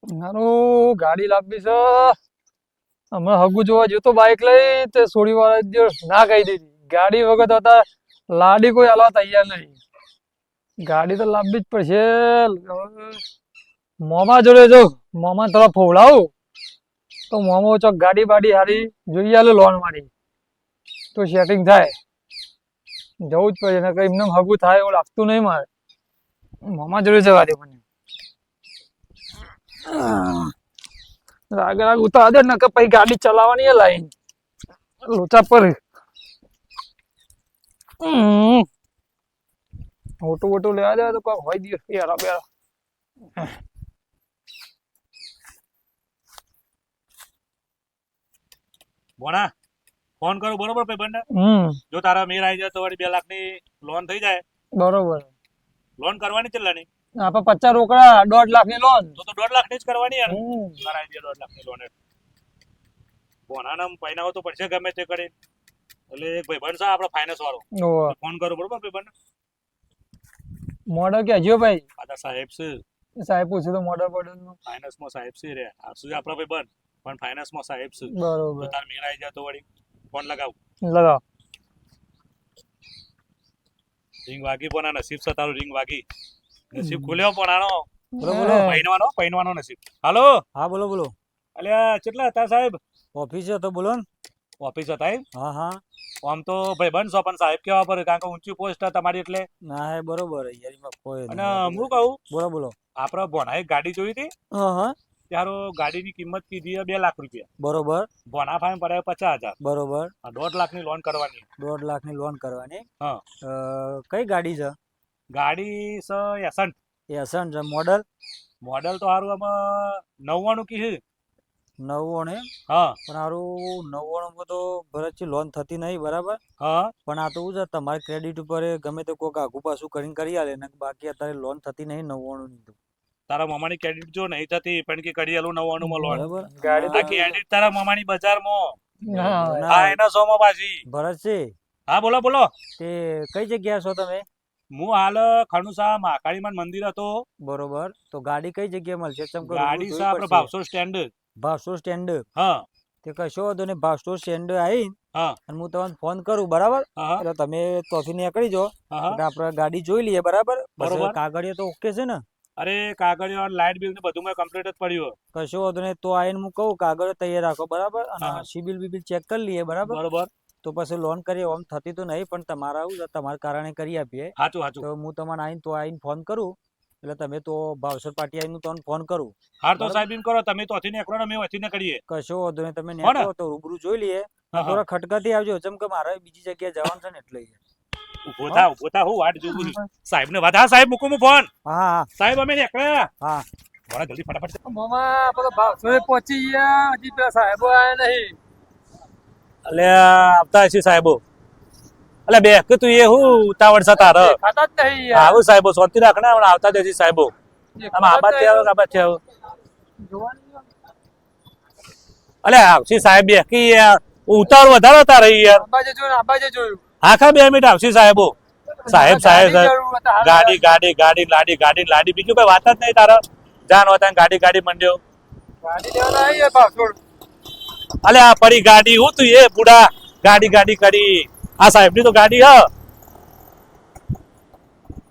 મારું ગાડી લાવવી છે. હમણાં હગુ જોવા જતો બાઈક લઈ તે સોડી વાળા ના કહી દીધી. ગાડી વગર હતા લાડી કોઈ હાલવા તૈયાર નહીં. ગાડી તો લાવવી જ પડશે. મોમા જોડે જો મોમા તરફ ફોવડાવું તો મોમો ચોક ગાડી બાડી હારી જોઈએ આલે લોન મારી તો સેટિંગ થાય. જવું જ પડે ને કઈ એમને હગું થાય એવું લાગતું નહીં મારે. મોમા જોડે જવા દે મને. રાગ રાગ ઉતાર દે ને કે પછી ગાડી ચલાવવાની એ લાઈન લોચા પર ઓટો ઓટો લેવા દે તો કોઈ હોય દિવસ યાર બેરા. બોના ફોન કરો બરોબર ભાઈબંધ જો તારા મેર આવી જાય તો વળી 2 લાખની લોન થઈ જાય. બરોબર. લોન કરવાની કેટલાની? આપણે 50 રોકડા 1.5 લાખની લોન તો 1.5 લાખની જ કરવાની યાર. કરાવી દે 1.5 લાખની લોન. બોનાના પૈનાઓ તો પડશે ગમે તે કરી. એટલે એક ભાઈબંધ છે આપણો ફાઇનાન્સ વાળો ફોન કરો બરોબર ભાઈબંધ. મોડલ કે હજો ભાઈ આદા સાહેબ છે. સાહેબ પૂછ્યું તો મોડલ પડ્યું ફાઇનાન્સમાં સાહેબ છે રે. આ શું આપણો ભાઈબંધ પણ ફાઇનાન્સમાં સાહેબ છે. બરોબર. તાર મેર આવી જાય તો વળી ફોન લગાવ. રિંગ વાગી પોના નસીબ છે તારું. રિંગ વાગી નસીબ ખુલ્યો પોનાનો. બોલો બોલો. પૈનવાનો નસીબ. હાલો. હા બોલો બોલો. અલ્યા કેટલા હતા સાહેબ? ઓફિસ હતો બોલો ને. ઓફિસ હતા એમ? હા હા. આમ તો ભાઈબંધ છો પણ સાહેબ કેવા પડે કારણ કે ઊંચી પોસ્ટ તમારી એટલે. ના હે બરોબર યાર એમાં કોઈ અને હું કહું બોલો બોલો. આપણે ભોણાએ ગાડી જોઈ હતી. હા હા. ત્યારે ગાડીની કિંમત કીધી 2 લાખ રૂપિયા. બરોબર. ભોણા ફાઈન પડે 50,000. બરોબર. 1.5 લાખની લોન કરવાની. 1.5 લાખની લોન કરવાની. હા. કઈ ગાડી છે? ગાડી છે એસન્ટ. એસન્ટ છે. મોડલ? મોડલ તો સારું આમાં 99 કીધું. 99? હા. પણ સારું 99 તો ભરતથી લોન થતી નહીં બરાબર. હા. પણ આ તો શું છે તમારે ક્રેડિટ ઉપર ગમે તે કોઈક આગુ પાછું કરીને કરી આલે ને બાકી અત્યારે લોન થતી નહીં 99 ની તો. તારા મામાની ક્રેડિટ જો નહીં થતી પણ કે કરી આલું 99 માં લોન. બરાબર. આ ક્રેડિટ તારા મામાની બજારમાં. ના. હા એના 100 માં પાછી. ભરતજી. હા બોલો બોલો. તે કઈ જગ્યાએ છો તમે? હું હાલ ખણુસા મહાકાળીમાન મંદિર હતો. બરોબર. તો ગાડી કઈ જગ્યાએ મળશે? ગાડી છે આપણે ભાવસો સ્ટેન્ડ. ભાવસો સ્ટેન્ડ. હા. તે કશો વાંધો નહીં. ભાવસો સ્ટેન્ડ આવી હા. અને હું તમને ફોન કરું બરાબર. એટલે તમે ત્યાંથી નીકળી જાઓ એટલે આપણે ગાડી જોઈ લઈએ બરાબર. બરોબર. કાગળિયા તો ઓકે છે ને? અરે કાગળિયો લાઇટ બિલ ને બધું મેં કમ્પ્લીટ જ પડ્યું. કશો વાંધો નહીં. તો આઈને હું કહું કાગળ તૈયાર રાખો બરાબર. અને સિબિલ બિબિલ ચેક કરી લઈએ બરાબર. બરોબર. તો પછી લોન કરીએ. આમ થતી તો નહીં પણ તમારા આવું તમારા કારણે કરી આપીએ. સાચું સાચું. તો હું તમને આઈને ફોન કરું એટલે તમે તો ભાવસર પાર્ટી આવીને તમને ફોન કરું. હા તો સાહેબ એમ કરો તમે તો અહીંથી નીકળો ને અમે અહીંથી નીકળીએ. કશો વાંધો નહીં. તમે નીકળો તો રૂબરૂ જોઈ લઈએ. થોડા ખટકાથી આવજો જેમ કે મારે બીજી જગ્યાએ જવાનું છે ને એટલે. ઉભો થા હું વાટ જોઉં છું સાહેબ ને વાત. હા સાહેબ મૂકું હું ફોન. હા સાહેબ અમે નીકળ્યા. હા. બડા જલ્દી ફટાફટ. મામા આપણે ભાવસોએ પહોંચી ગયા. હજી પેલા સાહેબો આયા નહીં. અલે આવતા હશે સાહેબો. અલે બે કે તું એ હું ઉતાવળ છે તારે? ખાતા જ નહીં યાર. આવું સાહેબો શાંતિ રાખને હવે આવતા જ હશે સાહેબો. આમ આબાદ થી આવો આબાદ થી આવો. અલે આવશે સાહેબ બે કે ઉતાવળ વધારે તારે યાર. આબાજે જોયું. આખા 2 મિનિટ આવશે સાહેબો. સાહેબ ગાડી ગાડી ગાડી લાડી ગાડી લાડી બીજું કઈ વાત જ નહીં તારે. જાન હોતા ગાડી ગાડી મંડ્યો. ગાડી લેવાના આવી ભાવસોડ. અલે આ પડી ગાડી હું તું એ બુડા ગાડી ગાડી કરી. આ સાહેબ ની તો ગાડી હ.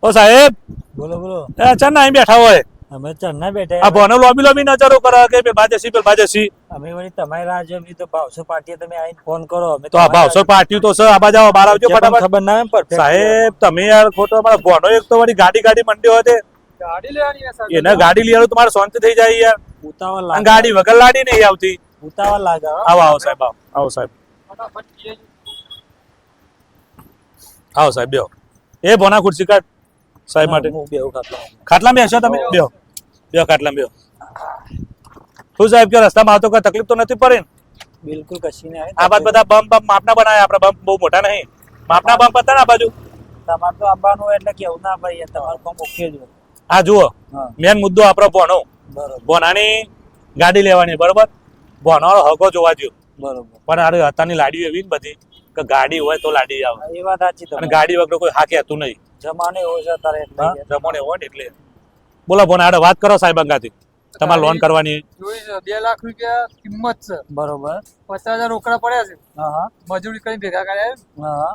ઓ સાહેબ બોલો બોલો. ચાલ ના અહીં બેઠા હોય. અમે ચરના બેઠા. આ ભોનો લોબી લોબી નજરો કરે કે બે બાજેસી પેલ બાજેસી. અમે વળી તમારી રાહ જોઈ તો ભાવસો પાર્ટી તમે આવીને ફોન કરો. અમે તો આ ભાવસો પાર્ટી તો છે. આ બાજુ આવો બહાર આવજો ફટાફટ. ખબર ના એમ પરફેક્ટ. સાહેબ તમે યાર ખોટો અમારા ભોનો એક તો વળી ગાડી ગાડી મંડ્યો હતો. ગાડી લેવાની છે સાહેબ. એને ગાડી લઈ આવું તમારે શાંતિ થઈ જાય યાર. ઉતાવળ અને લાગે. ગાડી વગર લાડી નહીં આવતી. ઉતાવળ લાગે. આવો આવો સાહેબ આવો આવો સાહેબ ફટાફટ જઈએ. આવો સાહેબ બેહો. એ ભોના ખુરશી કાઢ સાહેબ માટે. હું બેહું ખાટલા. ખાટલા બેસો તમે. બેહો બેહો ખાટલા બેહો. શું સાહેબ કે રસ્તામાં આવતો કોઈ તકલીફ તો નથી પડે ને? બિલકુલ કશી નહીં. આ બાદ બધા બમ્પ માપના બનાવ્યા. આપણા બમ્પ બહુ મોટા નહીં. માપના બમ્પ હતા ને આ બાજુ. તમારે તો આવવાનું એટલે કેવું ના ભાઈ તમારું કામ ઓકે જ. આ જુઓ હા. મેન મુદ્દો આપણો ભોનો. બરોબર ભોનાની ગાડી લેવાની બરોબર. ભોનો હગો જોવા જો. બરોબર. પણ અરે અત્યારની લાડી એવી ને બધી કે ગાડી હોય તો લાડી આવે. એ વાત સાચી. અને ગાડી વગર કોઈ હા કહેતું નહીં. જમાનો એવો છે તારે એટલે. જમણ એવો ને એટલે. બોલો ભોના આડે વાત કરો સાહેબ અંગાથી. તમારે લોન કરવાની જોઈ છે 2 લાખ રૂપિયા કિંમત છે, બરોબર 50,000 રોકડા પડ્યા છે, હા હા મજૂરી કરીને ભેગા કર્યા છે. હા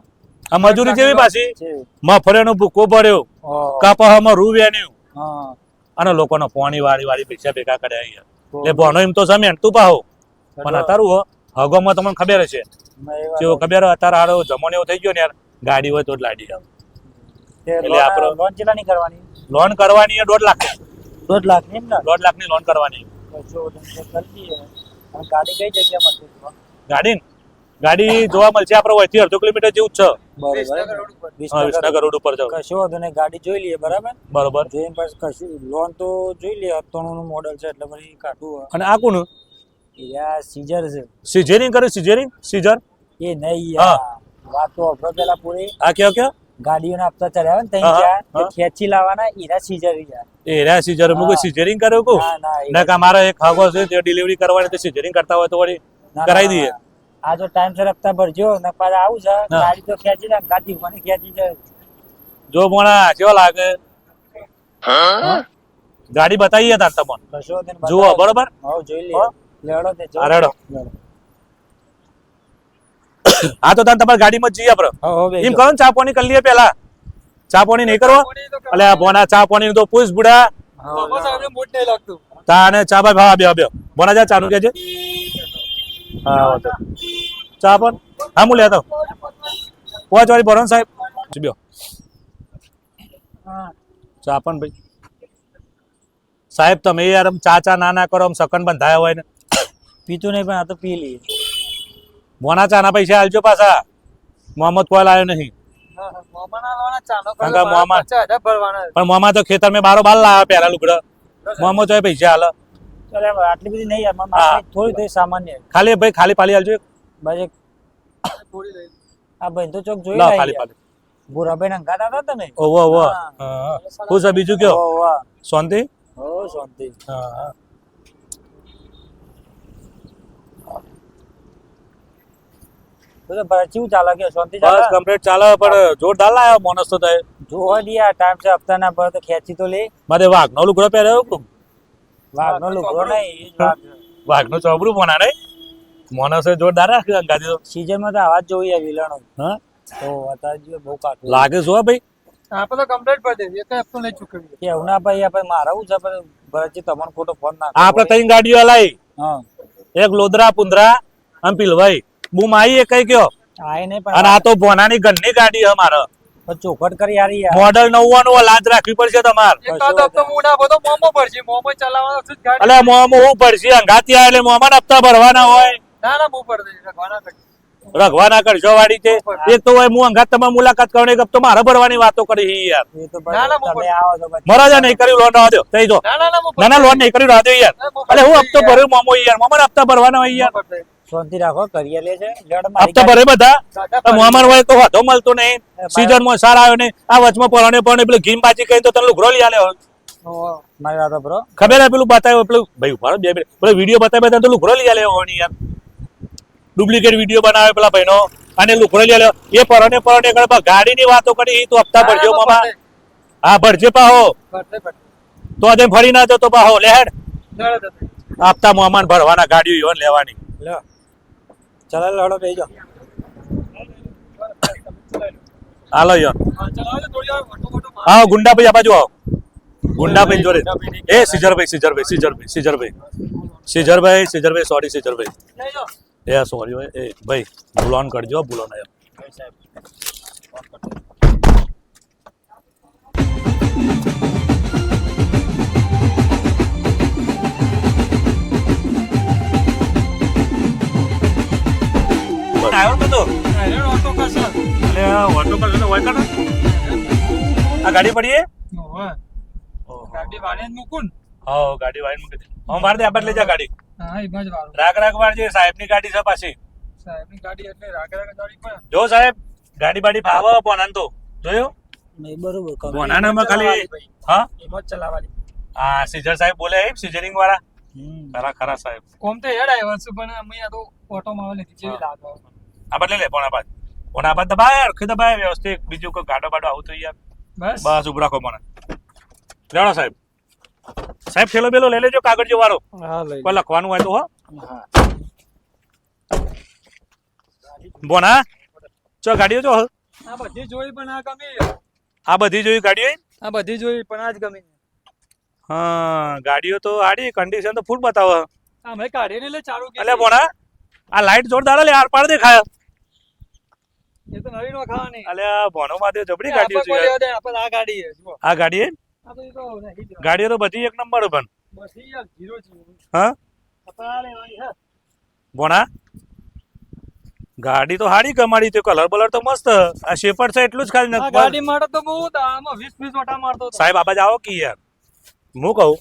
આ મજૂરી જેવી પાછી છે મફળીનો ભૂકો ભર્યો ઓહ, કપામાં રૂ વેન્યું હા અને લોકોનો પોણી વાળી પૈસા ભેગા કર્યા યાર એટલે ભણો એમ તો સમય તું પાહો પણ અત્યારે હગોમાં તમને ખબર છે જો ખબર હોય, અત્યારે હારો જમવાનો એવો થઈ ગયો ને યાર, ગાડી હોય તો જ લાડી આવે. એટલે આપણો લોન કેટલા ની કરવાની? લોન કરવાની 1.5 લાખ 2 લાખ ની ને 1.5 લાખની લોન કરવાની. કશો કરી દઈએ. અને ગાડી કઈ જગ્યા મળશે? ગાડી જોવા મળશે આપણે અહીંથી 1/2 કિલોમીટર જેવું જ છે. વિસનગર રોડ ઉપર. હા, વિસનગર રોડ ઉપર જાવ. કશો વાંધો નહીં, ગાડી જોઈ લઈએ બરાબર. બરોબર. જોઈને પછી કશું લોન તો જોઈ લઈએ, 97 નું મોડલ છે એટલે પછી કાઢવું અને આ કોનું યાર સીઝર છે સિઝેરિંગ કરે? સીઝર એ નહીં યાર, વાત તો અભરો પેલા પૂરી. આ કયો ગાડીઓના હપ્તા ચડ્યા ને હા, ત્યાં હા. ખેંચી લાવવાના હીરા સીઝર યાર. એરા સિઝર મુકો હા. સિઝેરિંગ કર્યો કો ના ના ના કે મારા એક હાગો છે તે ડિલિવરી કરવાની તો સિઝેરિંગ કરતા હોય તો વળી ના, કરાવી ના, દઈએ. ના. આ તો ટાઈમસર હપ્તા ભરજો ને પાછા આવું છે હા. ગાડી તો ખેંચી જાય, ગાડી મને ખેંચી જાય. જો મોણા કેવો લાગે ગાડી બતાવીએ તાર તમને કશો વાંધો નહીં, જુઓ બતાવો. બરોબર. હોવ, જોઈ હો. લઈએ લેવડો તે જો. હા, રેડો. લેવડો. હા તો તાર તમારી ગાડીમાં જ જઈએ આપણે. હોવ, હોવ, એમ બેસો. કરો ને ચા પાણી કરી લઈએ પેલા. ચા પાણી નહીં કરવો એટલે આ બોના ચા પાણી તો પૂછ બુડા હોવ, બાપા સાહેબને મોટ નહીં લાગતું. તાને ચા ભાઈ ભાવ બે બોના જા ચાનું કેજે. હા વાંધો. ચા પણ હા હું લેતો પાંચ વાળી ભરો ને સાહેબ બેહો. હા. ચા પણ ભાઈ સાહેબ તમે યાર આમ ચા ના કરો, આમ સકન બંધાયા હોય ને. પીતું નહીં પણ આ તો પી લઈએ. મોના ચાના પૈસા આલજો પાછા. મોહમ્મદ કોઈ લાવ્યો નહીં હા, હા. મોમાના લાવવાના ચાનો કારણ ખર્ચો કે મોમાં- 50,000 ભરવાના. પણ મોમાં તો ખેતર મેં બાર લાવ્યા પહેલા લુગડા. મોહમ્મદ તો પૈસા હાલ ચાલ હવે આટલી બધી નહીં યાર, મારે હા. માથે થોડી થોડી સામાન્ય. ખાલી ભાઈ ખાલી પાલી આલજો. બસ એક થોડી લઈ. આ ભાઈ તો ચોક જોઈ લાવ લઈએ ખાલી યાર. પાલી. ભૂરાભાઈ ના ગાતા હતા તમે. ઓવો ઓવો હા. હા. શું છે બીજું કયો ઓહ, વાહ. શાંતિ? હો શાંતિ. હા. તો ભાઈ કેવું ચાલે કે શાંતિ બસ ચાલે? કમ્પ્લીટ ચાલે પણ જોરદાર લાવ્યો માણસ તો થાય. જોવા દે યાર, ટાઈમ છે હપ્તા ના ભર તો ખેંચી તો લે. મારે વાઘનો લુગડો પહેર્યો વાઘનો લુગડો નહીં, એ જ વાઘ. વાઘનું ચોબડું મોના નહીં માણસે જોરદાર રાખ્યું અંગાજી તો. સીઝનમાં તો આવાજ જોઈ યાર વિલણો. હા તો અત્યારે જો બહુ કાઠું લાગે જો ભાઈ. આપણે તો કમ્પ્લીટ ભરી દેવી, એક હપ્તો નહીં ચૂકવીએ. કે એવું ના ભાઈ આપણે મારા હું છે પણ ભરતજી તમને ખોટો ફોન ના આપણે ત્રણ ગાડીઓ હલાઈ, હા એક લોદરા પુંદરા અને પીલવાઈ બૂમ આવી એ કઈ કયો. આય નહીં અને પણ આ તો ભોનાની ઘરની ગાડી છે મારે. પણ ચોખટ કરી યાર યાર. મોડલ 99 લાજ રાખવી પડશે તમારે. એક કાં તો હપ્તો હું ના ભરતો, મોમો ભરશે. મોમો ચલાવવાનો છે જ ગાડી. એટલે મોમાં હું પડશે અંગાતી આવે એટલે મોમાં હપ્તા ભરવાના હોય. ના ના હું ભરી દઈશ, રખવાના કરી. રખવાના કરશો વાળી છે એક તો હોય હું અંગાત તમે મુલાકાત કરો એક હપ્તો મારે ભરવાની વાતો કરી છે યાર. એ તો ના, ના, તમે હું આવો તો પછી મહારાજા નહીં કર્યું લોન રાહ દો થઈ જો. ના ના ના હું ના ના લોન નહીં કર્યું રાહ દો યાર. એટલે હું હપ્તો ભર્યો મોમો યાર મોમાં હપ્તા ભરવાના હોય યાર. શાંતિ રાખો, કરીએ લે છે લેડ મારી હપ્તા ભરે બધા દાદા મોમાન હોય તો વાંધો મળતો નહીં. સીઝન માં સારા આવ્યો નહીં આ વચમાં પરણે પેલું ઘીમ બાજી કહી તો તને લુગરો લઈ આલ્યો. મારી વાતો બ્રો. ખબર હે પેલું બતાવ્યો પેલું ભાઈ ઉભા બે મિનિટ પેલો વિડીયો બતાવ્યો તને તો લુગરો લઈ આલ્યો હોવાની યાર. ડુપ્લિકેટ વિડીયો બનાવે પેલા ભાઈનો અને લુગરો લઈ આલ્યો એ પરણે કરે ગાડીની વાતો કરી તો હપ્તા ભરજો મામા. હા ભરજે પાહો તો આજે ફરી ના જતો પાહો લેહેડ હપ્તા મોમાન ભરવાના ગાડીઓ યોન લેવાની. લ્યો ચાલો લડો બેહી જાઓ. હાલો યોન હા ગુંડાભાઈ આ બાજુ આવો. ગુંડાભાઈ જોડે એ સિઝરભાઈ સોરી સિઝરભાઈ એ સોરી ભાઈ એ ભાઈ ભૂલોન કરજો ભૂલો ના આવ્યો નતો એટલે ઓટો કરશો તો હોય કાઢો. આ ગાડી પડી ગાડી વાળે મૂકું. હા ગાડી વાળી મૂકી દે. હું મારે દે આપણે લઈ જા ગાડી. હા એ બાજ વાળો. રાગ વાળજે સાહેબની ગાડી છે પાછી. સાહેબની ગાડી એટલે રાગે ગાડી પણ. જો સાહેબ ગાડી બાડી ફાવો પોનાન તો જોયો નહીં બરોબર કરો. પોનાનામાં ખાલી હા એમાં જ ચલાવવાની. આ સીઝર સાહેબ બોલે સિઝરિંગ વાળા ખરા સાહેબ કોમ તો હેડ આવ્યો છે પણ અમે આ તો ઓટોમાં આવે નથી જેવી લાગે. આ બદલે લે પોણા બાદ દબાય રખી દબાય વ્યવસ્થિત બીજું કોઈ ગાડો બાડો આવું તો યાર બસ બસ ઉભો રાખો મને લેવડો સાહેબ સાહેબ થેલો બેલો લઈ લેજો કાગળ વાળો હા લઈ કોઈ લખવાનું હોય તો હો હા બોના ચો ગાડીઓ જો આ બધી જોઈ પણ આ ગમી આ બધી જોઈ ગાડીઓ આ બધી જોઈ પણ આ જ ગમી હા ગાડીઓ તો આડી કન્ડિશન તો ફૂલ બતાવે અમે કાઢીને લે ચાલુ કે એટલે બોના આ લાઈટ જોરદાર લે આર પાર દેખાય એ તો નવી નો ખાવાની અલે આ બોનો માં જબરી ગાડીઓ છે આપણે દે આપણે આ ગાડી છે જુઓ આ ગાડી આ બધી તો નહીં જ. ગાડીઓ તો બધી એક નંબર પણ બધી યાર જીરો છે હા આપણે આ લેવાની હે બોના ગાડી તો હાડી કમાડી તે કલર બલર તો મસ્ત આ શેપર છે એટલું જ ખાલી આ નથી ગાડી માટે તો હું આમાં 20 વટા મારતો હતો સાહેબ આબા જાઓ કે યાર હું કહું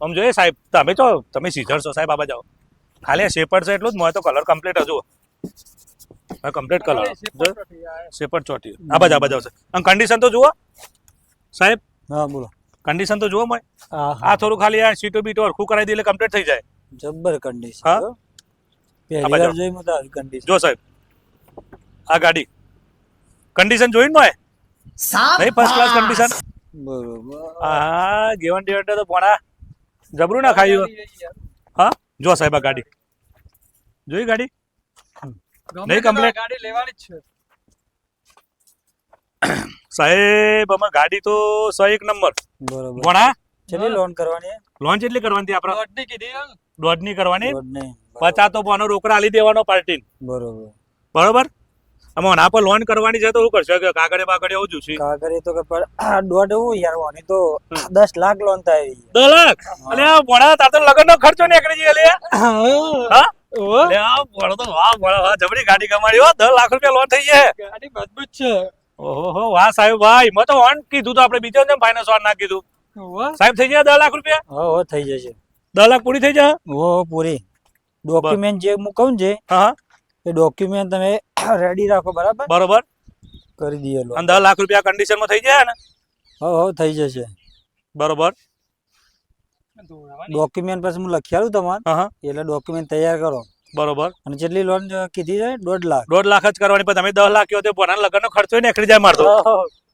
આમ જોઈએ સાહેબ તમે તો તમે સીઝર છો સાહેબ આબા જાઓ ખાલી આ શેપર છે એટલું જ મોય તો કલર કમ્પ્લીટ હજુ કમ્પ્લીટ કલર શેપર ચોટી આબા જાઓ છે અને કન્ડિશન તો જુઓ સાહેબ હા બોલો કન્ડિશન તો જુઓ મોય હા આ થોડું ખાલી આ સીટો બીટો હરખું કરાવી દે એટલે કમ્પ્લીટ થઈ જાય જબ્બર કન્ડિશન હા? પહેલી બાજુ. વાર જોઈ મત આવી કન્ડિશન જો સાહેબ આ ગાડી કન્ડિશન જોઈને મોય નહીં ફર્સ્ટ ક્લાસ કન્ડિશન બરોબર હા ગેવન ડેવન તો પોણા જબરું ના ખાયું હા જો સાહેબ આ ગાડી જોઈ ગાડી ગમે નહીં તે complete? ગાડી લેવાની જ છે સાહેબ આમાં ગાડી તો 101 નંબર બરોબર ભણા ચલી લોન કરવાની લોન્ચ એટલી કરવાની હતી આપણે દોઢની કીધી હે ને? દોઢની કરવાની રોડ નહીં 50 તો પોનો રોકડા આલી દેવાનો પાર્ટી બરોબર બરોબર આમાં ના પર લોન કરવાની છે તો શું કરશો કે કાગળે બાગળે આવું જોશે કાગરે તો કે પણ આ દોઢ એવું યાર વાની તો 10 લાખ લોન થાય 10 લાખ અલે આ ભણા તાર તો લગનનો ખર્ચો નીકળી ગયો લે હા અલે આ ભણો તો વાહ ભણા વાહ જબરી ગાડી કમાડી હો 10 લાખ રૂપિયા લોન થઈ જાય ગાડી મજબૂત છે ઓહો વાહ સાહેબ ભાઈ મેં તો ઓન કીધું તો આપણે બીજો ને ફાઇનાન્સ વાળા ના કીધું ઓહો. સાહેબ થઈ ગયા 10 લાખ રૂપિયા હો થઈ જશે 10 લાખ પૂરી થઈ જાય હો પૂરી ડોક્યુમેન્ટ જે હું કહું છે હા એ ડોક્યુમેન્ટ તમે રેડી રાખો બરાબર બરોબર કરી દઈએ લોન અને 10 લાખ રૂપિયા કન્ડિશન માં થઈ જાય ને હો થઈ જશે બરોબર દોડાવાની. ડોક્યુમેન્ટ પછી હું લખી આલું તમારે હા એટલે ડોક્યુમેન્ટ તૈયાર કરો બરોબર અને જેટલી લોન કીધી છે 1.5 લાખ 1.5 લાખ જ કરવાની પણ તમે 10 લાખ કહો તો પોતાના લગ્નનો ખર્ચો નીકળી જાય મારતો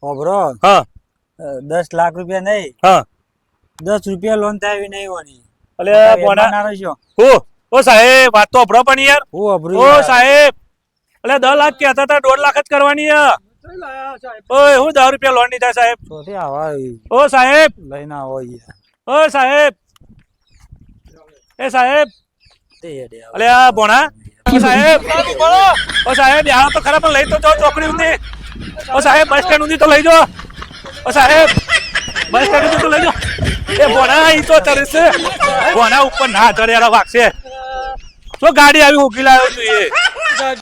ઓબરો હા 10 લાખ રૂપિયા નહીં હા 10 રૂપિયા લોન થાય એવી નહીં હોવાની અલે પોના રહેશો ઓ સાહેબ વાત તો અભરો પણ યાર હું અભરું ઓ સાહેબ અલે 10 લાખ કહેતા હતા 1.5 લાખ જ કરવાની હે ચાલ આયા સાહેબ. ઓય હું 10 રૂપિયા લોન ની થાય સાહેબ ચોથી આવા ઓ સાહેબ લઈને આવો યાર ઓ સાહેબ એ સાહેબ તે હેડે આવો. અલે આ બોણા ઓ સાહેબ ઓ સાહેબ યાર તો ખરા પણ લઈ તો જાઓ ચોકડી ઉંધી ઓ સાહેબ બસ સ્ટેન્ડ ઉંધી તો લઈ જાઓ ઓ સાહેબ બસ સ્ટેન્ડ ઉંધી તો લઈ જાઓ એ બોણા ઈ તો ચડે છે બોણા ઉપર ના ચડે યાર વાગશે તો ગાડી આવી ઉકી લાવ્યો તું એ